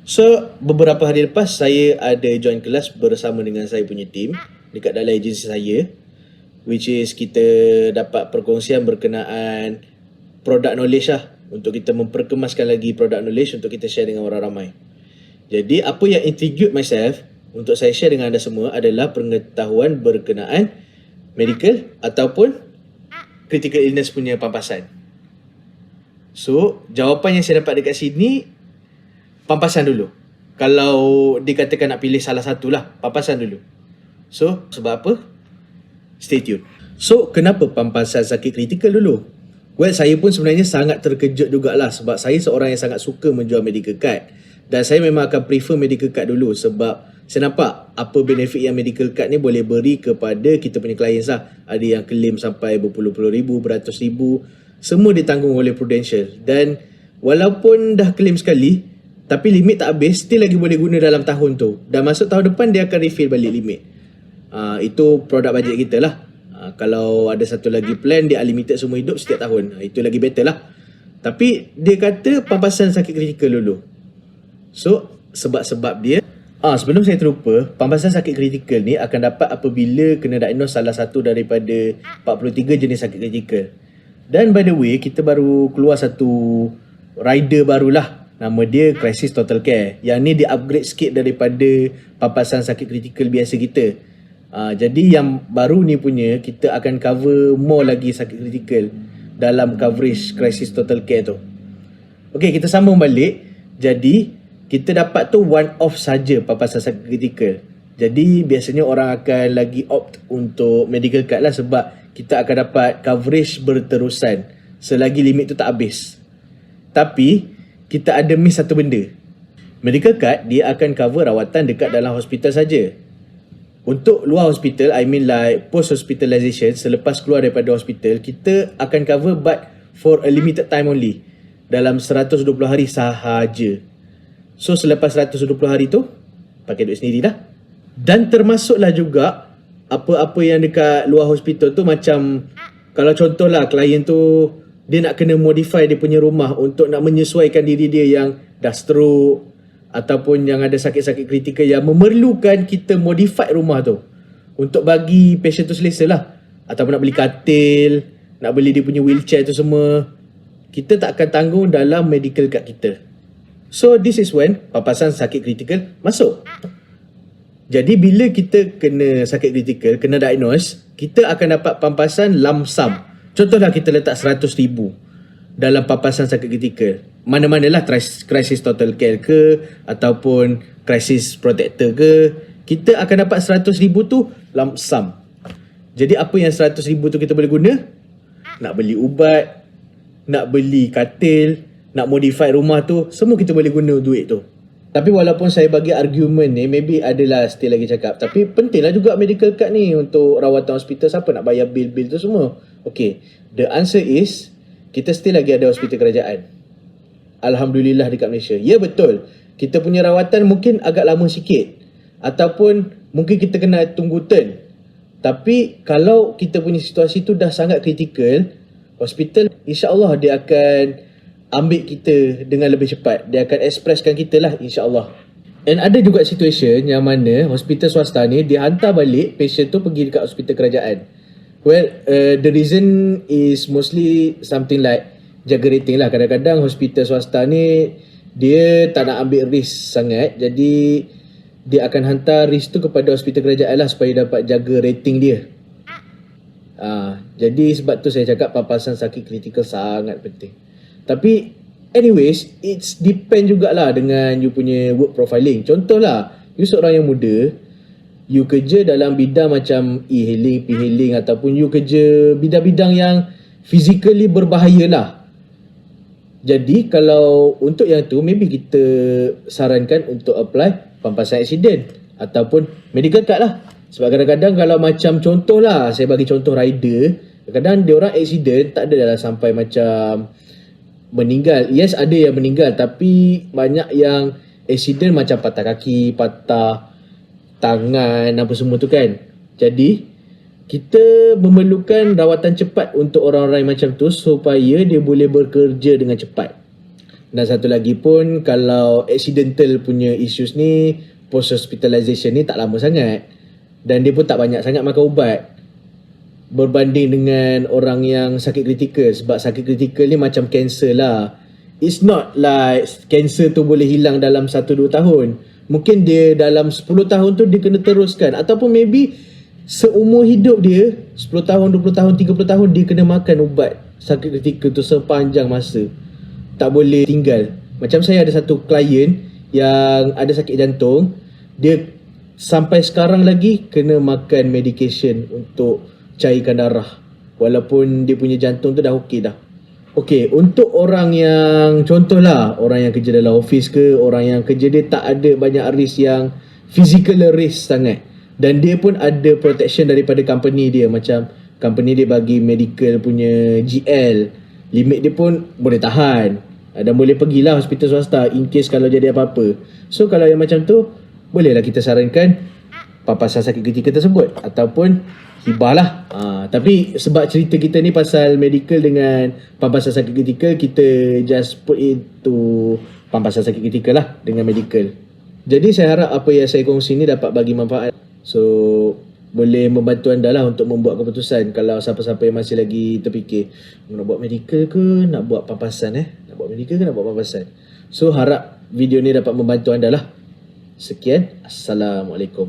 So, beberapa hari lepas saya ada join kelas bersama dengan saya punya team dekat dalam agensi saya, which is kita dapat perkongsian berkenaan product knowledge lah, untuk kita memperkemaskan lagi product knowledge untuk kita share dengan orang ramai. Jadi apa yang intrigued myself untuk saya share dengan anda semua adalah pengetahuan berkenaan medical ataupun critical illness punya pampasan. So, jawapan yang saya dapat dekat sini, pampasan dulu. Kalau dikatakan nak pilih salah satu lah, pampasan dulu. So, sebab apa? Stay tune. So, kenapa pampasan sakit kritikal dulu? Well, saya pun sebenarnya sangat terkejut jugalah sebab saya seorang yang sangat suka menjual medical card. Dan saya memang akan prefer medical card dulu sebab saya nampak apa benefit yang medical card ni boleh beri kepada kita punya clients lah. Ada yang claim sampai berpuluh-puluh ribu, beratus ribu. Semua ditanggung oleh Prudential. Dan walaupun dah claim sekali, tapi limit tak habis, still lagi boleh guna dalam tahun tu. Dan masuk tahun depan dia akan refill balik limit. Itu produk bajet kita lah. Kalau ada satu lagi plan, dia unlimited semua hidup setiap tahun. Itu lagi better lah. Tapi dia kata pampasan sakit kritikal dulu. So, sebab-sebab dia, sebelum saya terlupa, pampasan sakit kritikal ni akan dapat apabila kena diagnose salah satu daripada 43 jenis sakit kritikal. Dan by the way, kita baru keluar satu rider barulah. Nama dia Crisis Total Care. Yang ni dia upgrade sikit daripada pampasan sakit kritikal biasa kita. Jadi yang baru ni punya, kita akan cover more lagi sakit kritikal dalam coverage Crisis Total Care tu. Okay, kita sambung balik. Jadi kita dapat tu one off saja pampasan sakit kritikal. Jadi biasanya orang akan lagi opt untuk medical card lah sebab kita akan dapat coverage berterusan selagi limit tu tak habis. Tapi kita ada miss satu benda. Medical card dia akan cover rawatan dekat dalam hospital saja. Untuk luar hospital, I mean like post hospitalization, selepas keluar daripada hospital, kita akan cover but for a limited time only. Dalam 120 hari sahaja. So selepas 120 hari tu, pakai duit sendiri dah. Dan termasuklah juga apa-apa yang dekat luar hospital tu, macam kalau contohlah klien tu dia nak kena modify dia punya rumah untuk nak menyesuaikan diri dia yang dah stroke ataupun yang ada sakit-sakit kritikal yang memerlukan kita modify rumah tu untuk bagi patient tu selesa lah. Ataupun nak beli katil, nak beli dia punya wheelchair tu semua, kita tak akan tanggung dalam medical card kita. So this is when pampasan sakit kritikal masuk. Jadi bila kita kena sakit kritikal, kena diagnose, kita akan dapat pampasan lump sum. Contohlah kita letak 100,000 dalam pampasan sakit kritikal. Mana-manalah crisis total care ke ataupun crisis protector ke, kita akan dapat 100,000 tu lump sum. Jadi apa yang 100,000 tu kita boleh guna? Nak beli ubat, nak beli katil, nak modify rumah tu, semua kita boleh guna duit tu. Tapi walaupun saya bagi argument ni, maybe adalah still lagi cakap, tapi pentinglah juga medical card ni untuk rawatan hospital. Siapa nak bayar bil-bil tu semua? Okay, the answer is kita still lagi ada hospital kerajaan. Alhamdulillah dekat Malaysia. Ya betul, kita punya rawatan mungkin agak lama sikit ataupun mungkin kita kena tunggu turn. Tapi kalau kita punya situasi tu dah sangat kritikal, hospital insya-Allah dia akan ambil kita dengan lebih cepat. Dia akan expresskan kita lah, insya-Allah. And ada juga situation yang mana hospital swasta ni dia hantar balik patient tu pergi dekat hospital kerajaan. Well, the reason is mostly something like jaga rating lah. Kadang-kadang hospital swasta ni dia tak nak ambil risk sangat, jadi dia akan hantar risk tu kepada hospital kerajaan lah supaya dapat jaga rating dia. Jadi sebab tu saya cakap pampasan sakit kritikal sangat penting. Tapi anyways, it's depend jugalah dengan you punya work profiling. Contohlah, you seorang yang muda, you kerja dalam bidang macam e-hailing, p-hailing, ataupun you kerja bidang-bidang yang physically berbahaya lah. Jadi kalau untuk yang tu, maybe kita sarankan untuk apply pampasan accident ataupun medical card lah. Sebab kadang-kadang kalau macam contoh lah, saya bagi contoh rider, kadang-kadang dia orang accident tak ada dah sampai macam meninggal. Yes, ada yang meninggal, tapi banyak yang accident macam patah kaki, patah tangan, apa semua tu kan. Jadi kita memerlukan rawatan cepat untuk orang-orang macam tu supaya dia boleh bekerja dengan cepat. Dan satu lagi pun, kalau accidental punya issues ni, post hospitalization ni tak lama sangat. Dan dia pun tak banyak sangat makan ubat berbanding dengan orang yang sakit kritikal. Sebab sakit kritikal ni macam cancer lah. It's not like cancer tu boleh hilang dalam 1-2 tahun. Mungkin dia dalam 10 tahun tu dia kena teruskan. Ataupun maybe seumur hidup dia, 10 tahun, 20 tahun, 30 tahun dia kena makan ubat sakit kritikal tu sepanjang masa. Tak boleh tinggal. Macam saya ada satu klien yang ada sakit jantung. Dia sampai sekarang lagi kena makan medication untuk cairkan darah. Walaupun dia punya jantung tu dah okey dah. Okey, untuk orang yang contohlah, orang yang kerja dalam office ke, orang yang kerja dia tak ada banyak risk yang physical risk sangat. Dan dia pun ada protection daripada company dia. Macam company dia bagi medical punya GL. Limit dia pun boleh tahan. Dan boleh pergilah hospital swasta in case kalau jadi apa-apa. So kalau yang macam tu, bolehlah kita sarankan papasan sakit kritikal tersebut. Ataupun hibah lah. Tapi sebab cerita kita ni pasal medical dengan pampasan sakit kritikal, kita just put into pampasan sakit kritikal lah dengan medical. Jadi saya harap apa yang saya kongsi ni dapat bagi manfaat. So boleh membantu anda lah untuk membuat keputusan. Kalau siapa-siapa yang masih lagi terfikir, nak buat medical ke nak buat pampasan nak buat medical ke nak buat pampasan. So harap video ni dapat membantu anda lah. Sekian, Assalamualaikum.